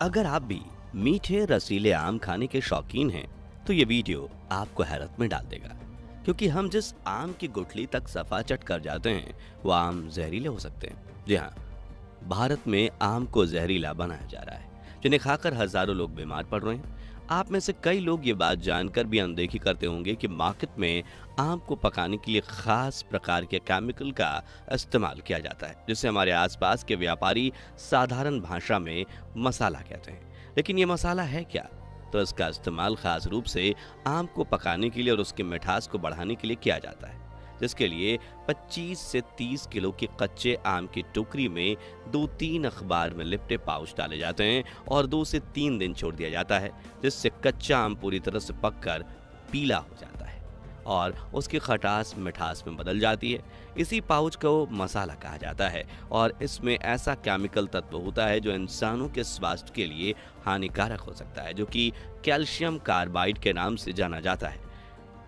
अगर आप भी मीठे रसीले आम खाने के शौकीन हैं तो ये वीडियो आपको हैरत में डाल देगा, क्योंकि हम जिस आम की गुठली तक सफा चट कर जाते हैं वो आम जहरीले हो सकते हैं। जी हाँ, भारत में आम को जहरीला बनाया जा रहा है, जिन्हें खाकर हजारों लोग बीमार पड़ रहे हैं। आप में से कई लोग ये बात जानकर भी अनदेखी करते होंगे कि मार्केट में आम को पकाने के लिए खास प्रकार के केमिकल का इस्तेमाल किया जाता है, जिसे हमारे आसपास के व्यापारी साधारण भाषा में मसाला कहते हैं। लेकिन ये मसाला है क्या? तो इसका इस्तेमाल खास रूप से आम को पकाने के लिए और उसकी मिठास को बढ़ाने के लिए किया जाता है, जिसके लिए 25 से 30 किलो के कच्चे आम की टोकरी में 2-3 अखबार में लिपटे पाउच डाले जाते हैं और 2 से 3 दिन छोड़ दिया जाता है, जिससे कच्चा आम पूरी तरह से पककर पीला हो जाता है और उसकी खटास मिठास में बदल जाती है। इसी पाउच को मसाला कहा जाता है और इसमें ऐसा केमिकल तत्व होता है जो इंसानों के स्वास्थ्य के लिए हानिकारक हो सकता है, जो कि कैल्शियम कार्बाइड के नाम से जाना जाता है।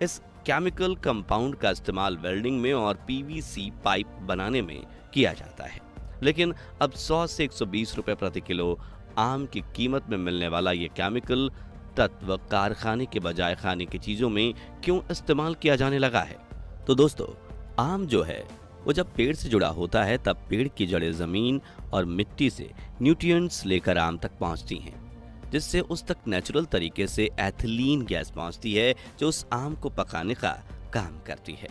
इस केमिकल कंपाउंड का इस्तेमाल वेल्डिंग में और पीवीसी पाइप बनाने में किया जाता है। लेकिन अब 100 से 120 रुपए प्रति किलो आम की कीमत में मिलने वाला ये केमिकल तत्व कारखाने के बजाय खाने की चीजों में क्यों इस्तेमाल किया जाने लगा है? तो दोस्तों, आम जो है वो जब पेड़ से जुड़ा होता है तब पेड़ की जड़ें जमीन और मिट्टी से न्यूट्रिएंट्स लेकर आम तक पहुंचती हैं, जिससे उस तक नेचुरल तरीके से एथिलीन गैस पहुंचती है जो उस आम को पकाने का काम करती है।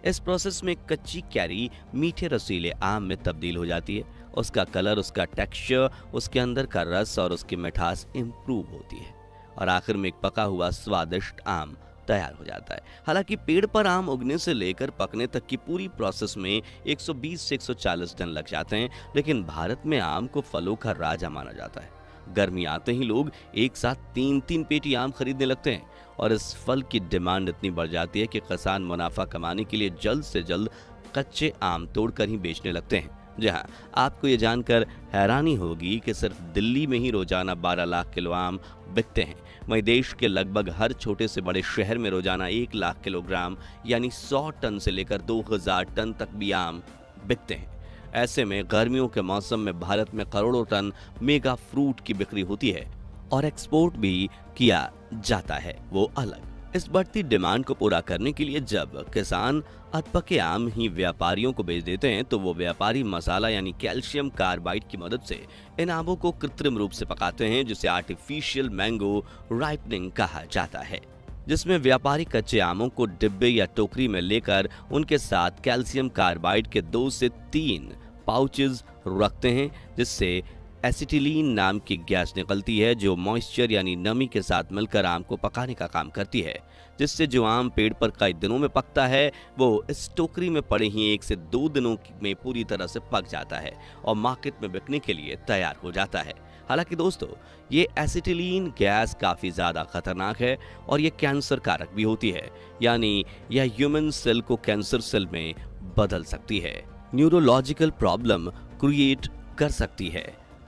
इस प्रोसेस में कच्ची कैरी मीठे रसीले आम में तब्दील हो जाती है। उसका कलर, उसका टेक्सचर, उसके अंदर का रस और उसकी मिठास इंप्रूव होती है और आखिर में एक पका हुआ स्वादिष्ट आम तैयार हो जाता है। हालांकि पेड़ पर आम उगने से लेकर पकने तक की पूरी प्रोसेस में 120 से 140 दिन लग जाते हैं, लेकिन भारत में आम को फलों का राजा माना जाता है। गर्मी आते ही लोग एक साथ 3-3 पेटी आम खरीदने लगते हैं और इस फल की डिमांड इतनी बढ़ जाती है कि किसान मुनाफा कमाने के लिए जल्द से जल्द कच्चे आम तोड़कर ही बेचने लगते हैं। जी हाँ, आपको ये जानकर हैरानी होगी कि सिर्फ दिल्ली में ही रोजाना 12 लाख किलो आम बिकते हैं। वहीं देश के लगभग हर छोटे से बड़े शहर में रोजाना 1 लाख किलोग्राम यानी 100 टन से लेकर 2000 टन तक भी आम बिकते हैं। ऐसे में गर्मियों के मौसम में भारत में करोड़ों टन मेगा फ्रूट की बिक्री होती है और एक्सपोर्ट भी किया जाता है, वो अलग। इस बढ़ती डिमांड को पूरा करने के लिए जब किसान अधपके आम ही व्यापारियों को बेच देते हैं तो वो व्यापारी मसाला यानी कैल्शियम कार्बाइड की मदद से इन आमों को कृत्रिम रूप से पकाते हैं, जिसे आर्टिफिशियल मैंगो राइपनिंग कहा जाता है, जिसमें व्यापारी कच्चे आमों को डिब्बे या टोकरी में लेकर उनके साथ कैल्शियम कार्बाइड के 2 से 3 पाउचेज रखते हैं, जिससे एसिटिलीन नाम की गैस निकलती है जो मॉइस्चर यानी नमी के साथ मिलकर आम को पकाने का काम करती है, जिससे जो आम पेड़ पर कई दिनों में पकता है वो इस टोकरी में पड़े ही 1 से 2 दिनों में पूरी तरह से पक जाता है और मार्केट में बिकने के लिए तैयार हो जाता है। हालांकि दोस्तों, ये एसिटिलीन गैस काफी ज्यादा खतरनाक है और ये कैंसर कारक भी होती है, यानी यह ह्यूमन सेल को कैंसर सेल में बदल सकती है, न्यूरोलॉजिकल प्रॉब्लम क्रिएट कर सकती है।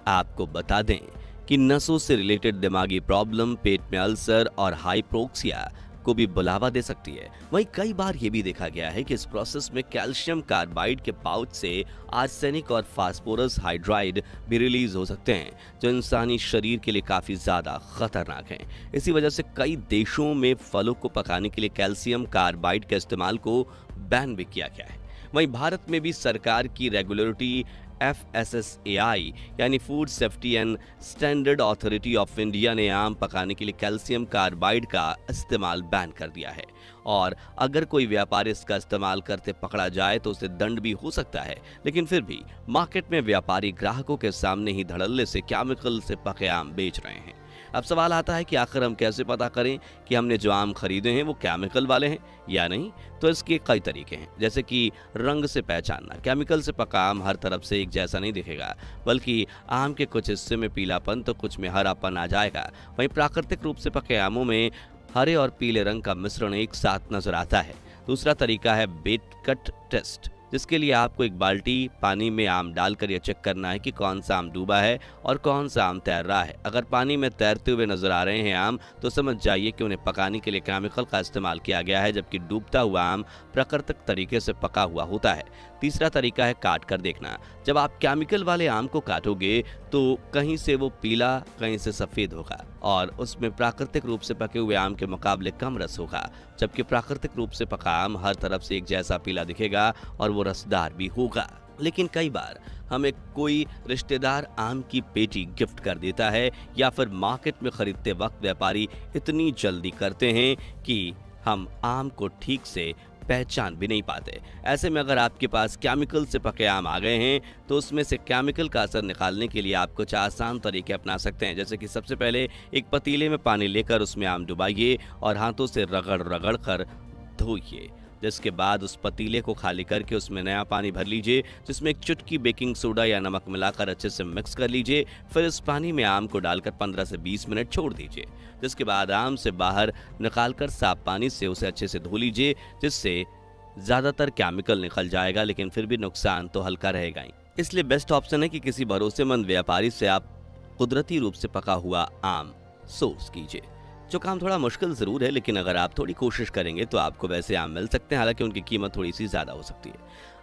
आपको बता दें कि नसों से रिलेटेड दिमागी प्रॉब्लम, पेट में अल्सर और हाइपोक्सिया को भी बुलावा दे सकती है। वहीं कई बार यह भी देखा गया है कि इस प्रोसेस में कैल्शियम कार्बाइड के पाउच से आर्सेनिक और फास्फोरस हाइड्राइड भी रिलीज हो सकते हैं, जो इंसानी शरीर के लिए काफी ज्यादा खतरनाक हैं। इसी वजह से कई देशों में फलों को पकाने के लिए कैल्शियम कार्बाइड के इस्तेमाल को बैन भी किया गया है। वहीं भारत में भी सरकार की रेगुलेटरी FSSAI यानी food safety and standard authority of India ने आम पकाने के लिए कैल्शियम कार्बाइड का इस्तेमाल बैन कर दिया है और अगर कोई व्यापारी इसका इस्तेमाल करते पकड़ा जाए तो उसे दंड भी हो सकता है। लेकिन फिर भी मार्केट में व्यापारी ग्राहकों के सामने ही धड़ल्ले से केमिकल से पके आम बेच रहे हैं। अब सवाल आता है कि आखिर हम कैसे पता करें कि हमने जो आम खरीदे हैं वो केमिकल वाले हैं या नहीं? तो इसके कई तरीके हैं, जैसे कि रंग से पहचानना। केमिकल से पका आम हर तरफ से एक जैसा नहीं दिखेगा, बल्कि आम के कुछ हिस्से में पीलापन तो कुछ में हरापन आ जाएगा। वहीं प्राकृतिक रूप से पके आमों में हरे और पीले रंग का मिश्रण एक साथ नजर आता है। दूसरा तरीका है बेट कट टेस्ट, जिसके लिए आपको एक बाल्टी पानी में आम डालकर यह चेक करना है कि कौन सा आम डूबा है और कौन सा आम तैर रहा है। अगर पानी में तैरते हुए नजर आ रहे हैं आम तो समझ जाइए कि उन्हें पकाने के लिए केमिकल का इस्तेमाल किया गया है, जबकि डूबता हुआ आम प्राकृतिक तरीके से पका हुआ होता है। तीसरा तरीका है काट कर देखना। जब आप केमिकल वाले आम को काटोगे तो कहीं से वो पीला, कहीं से सफेद होगा और उसमें प्राकृतिक रूप से पके हुए आम के मुकाबले कम रस होगा, जबकि प्राकृतिक रूप से पका आम हर तरफ से एक जैसा पीला दिखेगा और वो रसदार भी होगा। लेकिन कई बार हमें कोई रिश्तेदार आम की पेटी गिफ्ट कर देता है या फिर मार्केट में खरीदते वक्त व्यापारी इतनी जल्दी करते हैं कि हम आम को ठीक से पहचान भी नहीं पाते। ऐसे में अगर आपके पास केमिकल से पके आम आ गए हैं तो उसमें से केमिकल का असर निकालने के लिए आप कुछ आसान तरीके अपना सकते हैं। जैसे कि सबसे पहले एक पतीले में पानी लेकर उसमें आम डुबाइए और हाथों से रगड़ रगड़ कर धोइए। जिसके बाद उस पतीले को खाली करके उसमें नया पानी भर लीजिए, जिसमें एक चुटकी बेकिंग सोडा या नमक मिलाकर अच्छे से मिक्स कर लीजिए। फिर इस पानी में आम को डालकर 15 से 20 मिनट छोड़ दीजिए। जिसके बाद आम से बाहर निकालकर साफ पानी से उसे अच्छे से धो लीजिए, जिससे ज़्यादातर केमिकल निकल जाएगा, लेकिन फिर भी नुकसान तो हल्का रहेगा ही। इसलिए बेस्ट ऑप्शन है कि किसी भरोसेमंद व्यापारी से आप कुदरती रूप से पका हुआ आम सोर्स कीजिए। जो काम थोड़ा मुश्किल ज़रूर है, लेकिन अगर आप थोड़ी कोशिश करेंगे तो आपको वैसे आम मिल सकते हैं, हालांकि उनकी कीमत थोड़ी सी ज़्यादा हो सकती है।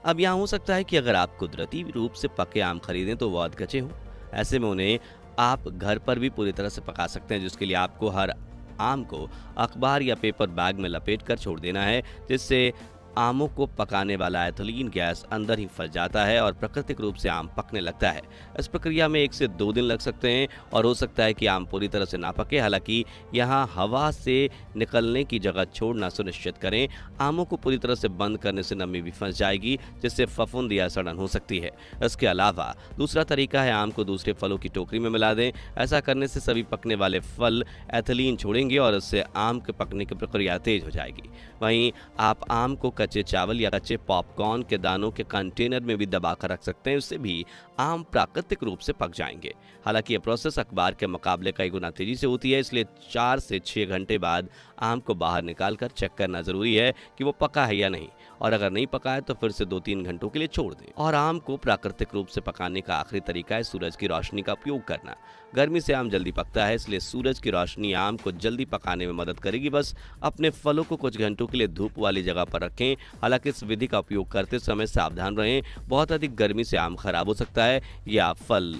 अब यहाँ हो सकता है कि अगर आप कुदरती रूप से पके आम खरीदें तो वो अधकचे हों। ऐसे में उन्हें आप घर पर भी पूरी तरह से पका सकते हैं, जिसके लिए आपको हर आम को अखबार या पेपर बैग में लपेट कर छोड़ देना है, जिससे आमों को पकाने वाला एथिलीन गैस अंदर ही फंस जाता है और प्राकृतिक रूप से आम पकने लगता है। इस प्रक्रिया में 1 से 2 दिन लग सकते हैं और हो सकता है कि आम पूरी तरह से ना पके। हालांकि यहाँ हवा से निकलने की जगह छोड़ना सुनिश्चित करें। आमों को पूरी तरह से बंद करने से नमी भी फंस जाएगी, जिससे फफूंद या सड़न हो सकती है। इसके अलावा दूसरा तरीका है आम को दूसरे फलों की टोकरी में मिला दें। ऐसा करने से सभी पकने वाले फल एथिलीन छोड़ेंगे और इससे आम के पकने की प्रक्रिया तेज हो जाएगी। वहीं आप आम को कच्चे चावल या कच्चे पॉपकॉर्न के दानों के कंटेनर में भी दबा कर रख सकते हैं, उससे भी आम प्राकृतिक रूप से पक जाएंगे। हालांकि यह प्रोसेस अखबार के मुकाबले कई गुना तेजी से होती है, इसलिए 4 से 6 घंटे बाद आम को बाहर निकालकर चेक करना जरूरी है कि वो पका है या नहीं, और अगर नहीं पका है तो फिर से 2-3 घंटों के लिए छोड़ दें। और आम को प्राकृतिक रूप से पकाने का आखिरी तरीका है सूरज की रोशनी का उपयोग करना। गर्मी से आम जल्दी पकता है, इसलिए सूरज की रोशनी आम को जल्दी पकाने में मदद करेगी। बस अपने फलों को कुछ घंटों के लिए धूप वाली जगह पर रखें। हालांकि इस विधि का उपयोग करते समय सावधान रहें, बहुत अधिक गर्मी से आम खराब हो सकता है या फल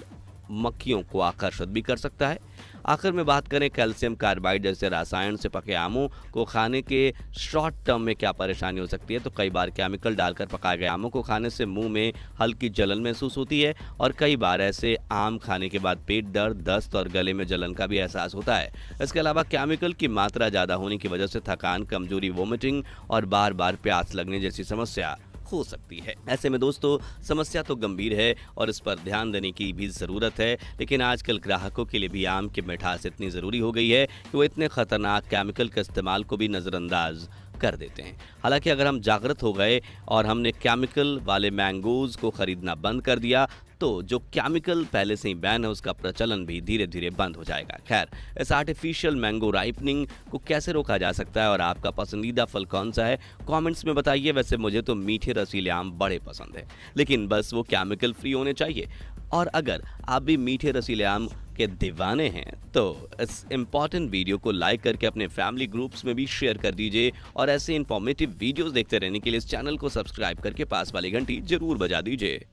मक्खियों को आकर्षित भी कर सकता है। आखिर में बात करें कैल्शियम कार्बाइड जैसे रसायन से पके आमों को खाने के शॉर्ट टर्म में क्या परेशानी हो सकती है, तो कई बार केमिकल डालकर पकाए गए आमों को खाने से मुंह में हल्की जलन महसूस होती है और कई बार ऐसे आम खाने के बाद पेट दर्द, दस्त और गले में जलन का भी एहसास होता है। इसके अलावा केमिकल की मात्रा ज़्यादा होने की वजह से थकान, कमजोरी, वोमिटिंग और बार बार प्यास लगने जैसी समस्या हो सकती है। ऐसे में दोस्तों समस्या तो गंभीर है और इस पर ध्यान देने की भी ज़रूरत है, लेकिन आजकल ग्राहकों के लिए भी आम की मिठास इतनी ज़रूरी हो गई है कि वो इतने खतरनाक केमिकल के इस्तेमाल को भी नज़रअंदाज कर देते हैं। हालांकि अगर हम जागृत हो गए और हमने केमिकल वाले मैंगोज को खरीदना बंद कर दिया तो जो केमिकल पहले से ही बैन है उसका प्रचलन भी धीरे धीरे बंद हो जाएगा। खैर, इस आर्टिफिशियल मैंगो राइपनिंग को कैसे रोका जा सकता है और आपका पसंदीदा फल कौन सा है, कमेंट्स में बताइए। वैसे मुझे तो मीठे रसीले आम बड़े पसंद है, लेकिन बस वो केमिकल फ्री होने चाहिए। और अगर आप भी मीठे रसीले आम के दीवाने हैं तो इस इम्पॉर्टेंट वीडियो को लाइक करके अपने फैमिली ग्रुप्स में भी शेयर कर दीजिए और ऐसे इन्फॉर्मेटिव वीडियोस देखते रहने के लिए इस चैनल को सब्सक्राइब करके पास वाली घंटी जरूर बजा दीजिए।